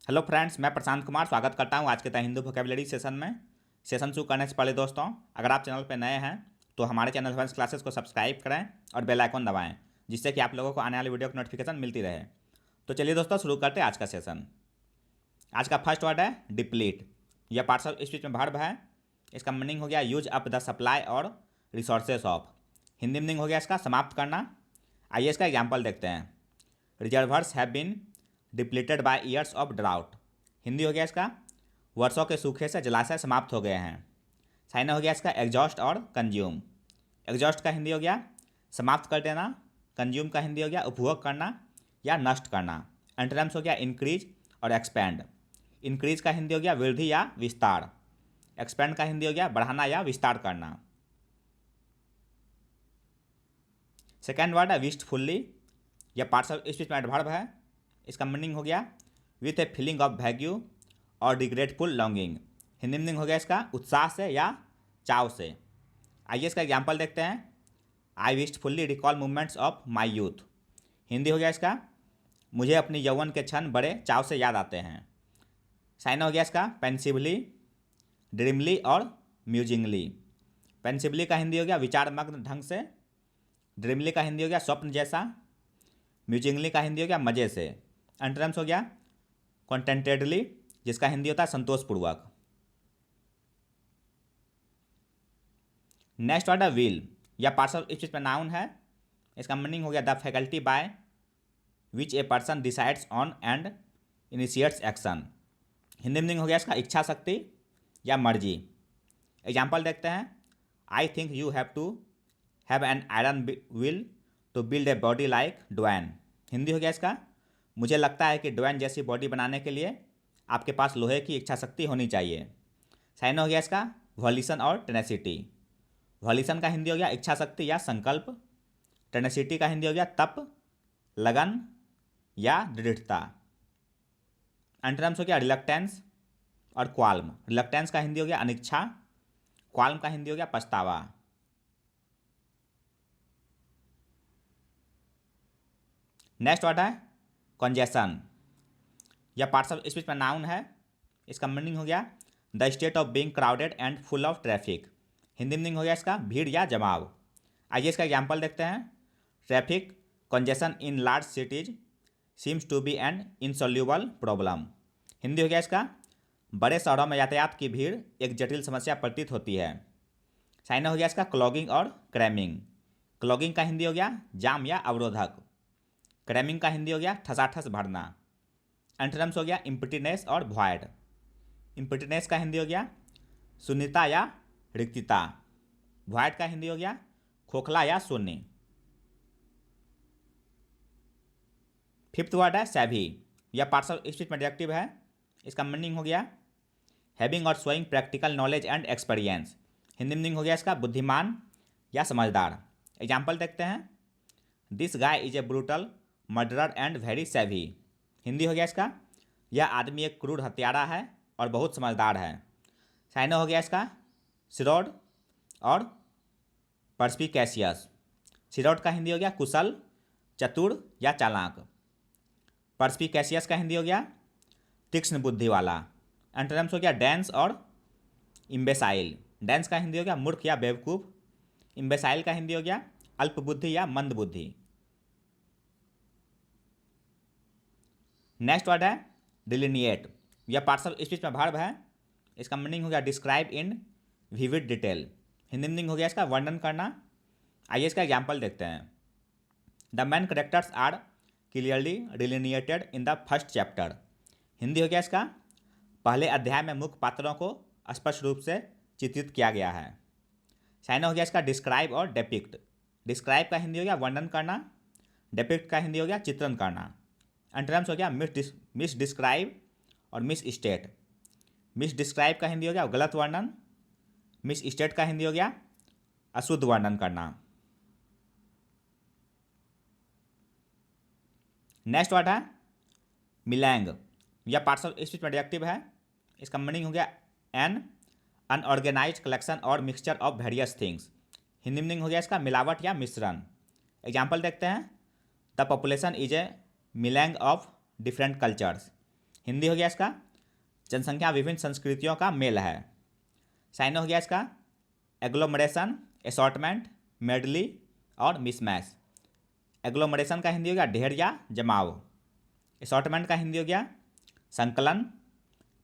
Hello friends, मैं प्रशांत कुमार स्वागत करता हूं आज के द हिंदू वोकेबलरी सेशन में। सेशन शुरू करने से पहले दोस्तों, अगर आप चैनल पर नए हैं तो हमारे चैनल एडवांस क्लासेस को सब्सक्राइब करें और बेल आइकन दबाएं, जिससे कि आप लोगों को आने वाली वीडियो की नोटिफिकेशन मिलती रहे। तो चलिए दोस्तों, शुरू करते हैं आज का सेशन। आज का फर्स्ट वर्ड है डिप्लीट। यह पार्ट्स ऑफ स्पीच में वर्ब है। इसका मीनिंग हो गया यूज अप द सप्लाई और रिसोर्सेज ऑफ। हिंदी मीनिंग हो गया इसका समाप्त करना। आइए इसका एग्जाम्पल देखते हैं। Reservoirs have been depleted by years of drought. Hindi हो गया इसका वर्षों के सूखे से जलाशय समाप्त हो गए हैं। साइना हो गया इसका एग्जॉस्ट और कंज्यूम। एग्जॉस्ट का हिंदी हो गया समाप्त कर देना। कंज्यूम का हिंदी हो गया उपभोग करना या नष्ट करना। एंटोनिम्स हो गया इंक्रीज और एक्सपेंड। इंक्रीज का हिंदी हो गया वृद्धि या विस्तार। एक्सपेंड का हिंदी हो गया बढ़ाना या विस्तार करना। सेकेंड वर्ड है विस्टफुल्ली। यह पार्ट्स ऑफ स्पीच में एडवर्ब है। इसका मीनिंग हो गया with a feeling of wagyu और रिग्रेटफुल लॉन्गिंग। हिंदी मीनिंग हो गया इसका उत्साह से या चाव से। आइए इसका एग्जाम्पल देखते हैं। I wistfully recall moments of my youth. Hindi हो गया इसका मुझे अपनी यौवन के क्षण बड़े चाव से याद आते हैं। साइन हो गया इसका पेंसिवली, ड्रीमली और म्यूजिंगली। पेंसिवली का हिंदी हो गया विचारमग्न ढंग से। ड्रीमली का हिंदी हो गया स्वप्न जैसा। म्यूजिंगली का हिंदी हो गया मज़े से। एंटोनिम्स हो गया कॉन्टेंटेडली, जिसका हिंदी होता है संतोषपूर्वक। नेक्स्ट वर्ड है विल। यह पार्ट्स ऑफ स्पीच में नाउन है। इसका मीनिंग हो गया the faculty by which a person decides on and initiates action. Hindi meaning हो गया इसका इच्छा शक्ति या मर्जी। एग्जाम्पल देखते हैं। I think you have to have an iron will to build a body like Dwayne. Hindi हो गया इसका मुझे लगता है कि ड्वेन जैसी बॉडी बनाने के लिए आपके पास लोहे की इच्छा शक्ति होनी चाहिए। साइन हो गया इसका वॉल्यूशन और टेनेसिटी। वॉल्यूशन का हिंदी हो गया इच्छा शक्ति या संकल्प। टेनेसिटी का हिंदी हो गया तप, लगन या दृढ़ता। एंटोनिम्स हो गया रिलक्टेंस और क्वाल्म। रिलक्टेंस का हिंदी हो गया अनिच्छा। क्वाल्म का हिंदी हो गया पछतावा। नेक्स्ट वर्ड है कंजेशन। यह पार्ट्स ऑफ स्पीच में नाउन है। इसका मीनिंग हो गया the state of being crowded and full of traffic. Hindi meaning हो गया इसका भीड़ या जमाव। आइए इसका एग्जाम्पल देखते हैं। Traffic congestion in large cities seems to be an insoluble problem. Hindi हो गया इसका बड़े शहरों में यातायात की भीड़ एक जटिल समस्या प्रतीत होती है। साइन हो गया इसका क्लॉगिंग और क्रैमिंग। क्लॉगिंग का हिंदी हो गया जाम या अवरोधक। क्रैमिंग का हिंदी हो गया ठसाठस भरना। एंटोनिम्स हो गया इम्पिटीनेस और वॉइड। इम्पिटीनेस का हिंदी हो गया शून्यता या रिक्तता। वॉइड का हिंदी हो गया खोखला या शून्य। फिफ्थ वर्ड है सैवी। यह पार्ट्स ऑफ स्पीच में एडजेक्टिव है। इसका मीनिंग हो गया हैविंग और showing practical knowledge and experience. Hindi meaning हो गया इसका बुद्धिमान या समझदार। एग्जाम्पल देखते हैं। This guy is a brutal murderer and very savvy. Hindi हो गया इसका यह आदमी एक क्रूर हत्यारा है और बहुत समझदार है। साइनो हो गया इसका सिरोड और पर्स्पिकेशियस। सिरोड का हिंदी हो गया कुशल, चतुर या चालाक। पर्स्पिकेशियस का हिंदी हो गया तीक्ष्ण बुद्धि वाला। एंटोनिम्स हो गया डेंस और इम्बेसाइल। डेंस का हिंदी हो गया मूर्ख या बेवकूफ़। इम्बेसाइल का हिंदी हो गया अल्प बुद्धि या मंद बुद्धि। नेक्स्ट वर्ड है डिलिनिएट। यह पार्ट्स ऑफ स्पीच में वर्ब है। इसका मीनिंग हो गया describe in vivid detail. Hindi meaning हो गया इसका वर्णन करना। आइए इसका एग्जाम्पल देखते हैं। The main characters are clearly delineated in the first chapter. Hindi हो गया इसका पहले अध्याय में मुख्य पात्रों को स्पष्ट रूप से चित्रित किया गया है। साइन हो गया इसका डिस्क्राइब और डेपिक्ट। डिस्क्राइब का हिंदी हो गया वर्णन करना। डेपिक्ट का हिंदी हो गया चित्रण करना। एंटोनिम्स हो गया मिस डिस्क्राइब और मिस स्टेट। मिस डिस्क्राइब का हिंदी हो गया गलत वर्णन। मिस स्टेट का हिंदी हो गया अशुद्ध वर्णन करना। नेक्स्ट वर्ड है मिलैंग। यह पार्ट्स ऑफ स्पीच में एडजेक्टिव है। इसका मीनिंग हो गया एन अनऑर्गेनाइज्ड कलेक्शन और mixture of various things. Hindi meaning हो गया इसका मिलावट या मिश्रण। एग्जाम्पल देखते हैं। The population is a melange of different cultures. Hindi हो गया इसका जनसंख्या विभिन्न संस्कृतियों का मेल है। साइनो हो गया इसका एग्लोमरेशन, असॉर्टमेंट, मेडली और मिसमैच। एग्लोमरेशन का हिंदी हो गया ढेर या जमाव। असॉर्टमेंट का हिंदी हो गया संकलन।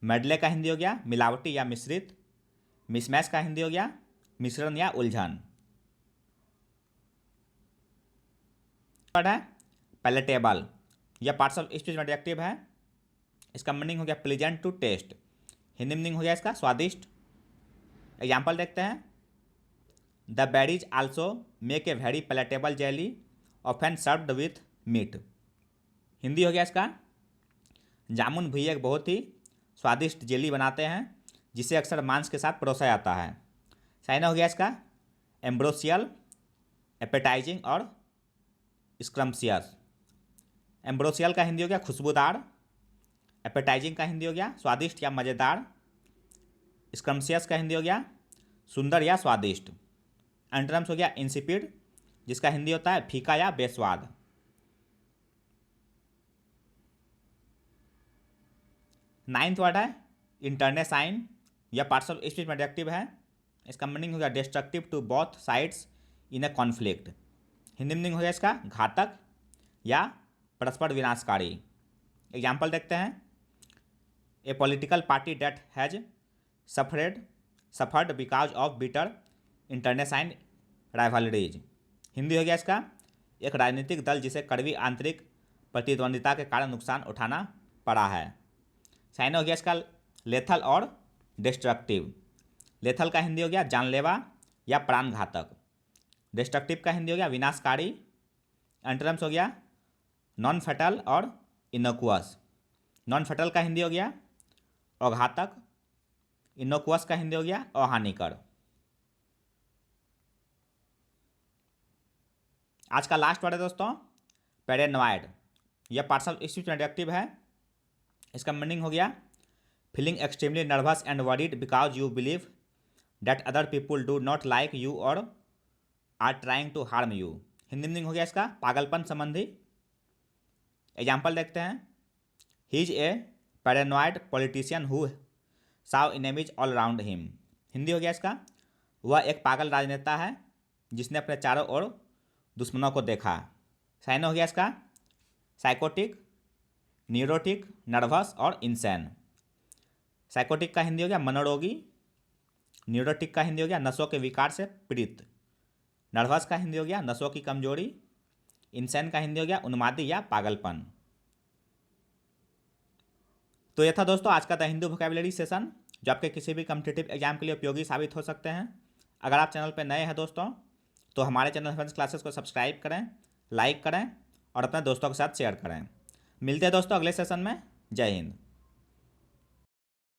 मेडले का हिंदी हो गया मिलावटी या मिश्रित। मिसमैच का हिंदी हो गया मिश्रण या उलझन। है पैलेटेबल, यह पार्ट्स ऑफ स्पीच में एडजेक्टिव है। इसका मीनिंग हो गया pleasant to taste. Hindi meaning हो गया इसका स्वादिष्ट। एग्जाम्पल देखते हैं। The berries also make a very palatable jelly often served with meat. Hindi हो गया इसका जामुन भी एक बहुत ही स्वादिष्ट जेली बनाते हैं जिसे अक्सर मांस के साथ परोसा जाता है। साइना हो गया इसका एम्ब्रोसियल, एपेटाइजिंग और स्क्रम्सियस। एम्ब्रोसियल का हिंदी हो गया खुशबूदार। एपेटाइजिंग का हिंदी हो गया स्वादिष्ट या मज़ेदार। स्क्रम्सियस का हिंदी हो गया सुंदर या स्वादिष्ट। एंटोनिम्स हो गया इंसिपिड, जिसका हिंदी होता है फीका या बेस्वाद। नाइन्थ वर्ड है इंटरनेसाइन, यह पार्ट्स ऑफ स्पीच में एडजेक्टिव है। इसका मीनिंग हो गया destructive to both sides in a conflict. Hindi meaning हो गया इसका घातक या परस्पर विनाशकारी। एग्जाम्पल देखते हैं। A political party that has suffered because of bitter internecine rivalries. Hindi हो गया इसका एक राजनीतिक दल जिसे कड़वी आंतरिक प्रतिद्वंदिता के कारण नुकसान उठाना पड़ा है। साइन हो गया इसका लेथल और डिस्ट्रक्टिव। लेथल का हिंदी हो गया जानलेवा या प्राणघातक। डिस्ट्रक्टिव का हिंदी हो गया विनाशकारी। एंटोनिम्स हो गया नॉन फैटल और इनोकुअस। नॉन फैटल का हिंदी हो गया अघातक। इनोकुअस का हिंदी हो गया अहानिकर। आज का लास्ट वर्ड है दोस्तों पैरेनॉइड, यह पार्ट्स ऑफ स्पीच में एडजेक्टिव है। इसका मीनिंग हो गया feeling extremely nervous and worried because you believe that other people do not like you और are trying to harm you. Hindi meaning हो गया इसका पागलपन संबंधी। एग्जाम्पल देखते हैं। He is a paranoid politician who saw enemies all around him. Hindi हो गया इसका वह एक पागल राजनेता है जिसने अपने चारों ओर दुश्मनों को देखा। साइन हो गया इसका साइकोटिक, न्यूरोटिक, नर्वस और इंसैन। साइकोटिक का हिंदी हो गया मनोरोगी। न्यूरोटिक का हिंदी हो गया नसों के विकार से पीड़ित। नर्वस का हिंदी हो गया नसों की कमजोरी। इंसैन का हिंदी हो गया उन्मादी या पागलपन। तो यह था दोस्तों आज का द हिंदू वोकैबुलरी सेशन, जो आपके किसी भी कॉम्पिटिटिव एग्जाम के लिए उपयोगी साबित हो सकते हैं। अगर आप चैनल पर नए हैं दोस्तों तो हमारे चैनल हेवेंस क्लासेस को सब्सक्राइब करें, लाइक करें और अपने दोस्तों के साथ शेयर करें। मिलते हैं दोस्तों अगले सेशन में। जय हिंद।